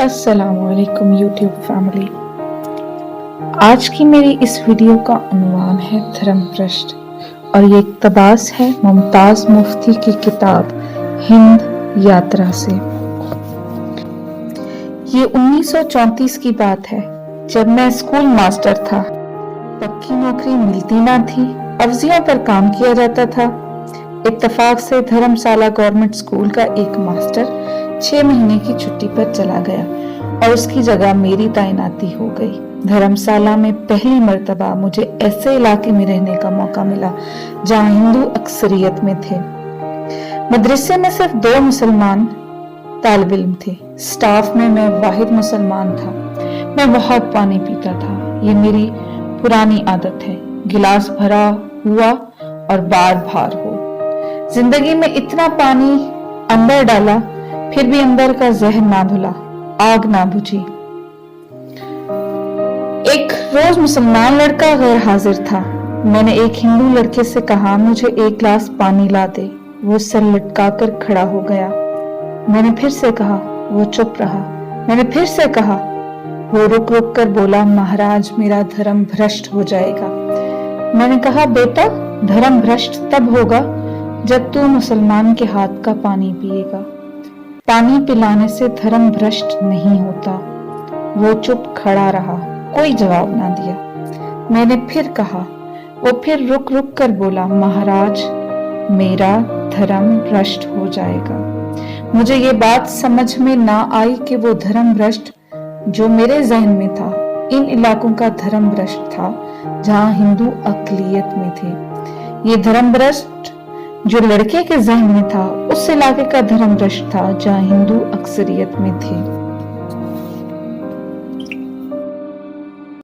अस्सलामुअलैकुम YouTube family. आज की मेरी इस वीडियो का उन्वान है धर्म भ्रष्ट और ये इक़्तिबास है मुमताज मुफ्ती की किताब हिंद यात्रा से। ये 1934 की बात है जब मैं स्कूल मास्टर था। पक्की नौकरी मिलती ना थी, अवजियों पर काम किया जाता था। इत्तेफाक से धर्मशाला गवर्नमेंट स्कूल का एक मास्टर 6 महीने की छुट्टी पर चला गया और उसकी जगह मेरी तैनाती हो गई। धर्मशाला में पहली मर्तबा मुझे ऐसे इलाके में रहने का मौका मिला जहां हिंदू अक्सरियत में थे। मदरसे में सिर्फ 2 मुसलमान तालिब इल्म थे। स्टाफ में मैं वाहिद मुसलमान था। मैं बहुत पानी पीता था, ये मेरी पुरानी आदत है। गिलास भरा हुआ और बार बार हो। जिंदगी में इतना पानी अंदर डाला, फिर भी अंदर का जहन ना धुला, आग ना बुझी। एक रोज मुसलमान लड़का गैर हाजिर था। मैंने एक हिंदू लड़के से कहा, मुझे 1 गिलास पानी ला दे। वो सर लटकाकर खड़ा हो गया। मैंने फिर से कहा, वो चुप रहा। मैंने फिर से कहा, वो रुक रुक कर बोला, महाराज मेरा धर्म भ्रष्ट हो जाएगा। मैंने कहा, बेटा धर्म भ्रष्ट तब होगा जब तू मुसलमान के हाथ का पानी पिएगा। पानी पिलाने से धर्म भ्रष्ट नहीं होता। वो चुप खड़ा रहा, कोई जवाब ना दिया। मैंने फिर कहा। वो फिर रुक रुक कर बोला, महाराज मेरा धर्म भ्रष्ट हो जाएगा। मुझे ये बात समझ में ना आई कि वो धर्म भ्रष्ट जो मेरे जहन में था इन इलाकों का धर्म भ्रष्ट था जहां हिंदू अकलियत में थे। ये धर्म भ्रष्ट जो लड़के के जहन में था उस इलाके का धर्म भ्रष्ट था जहां हिंदू अक्सरियत में थे।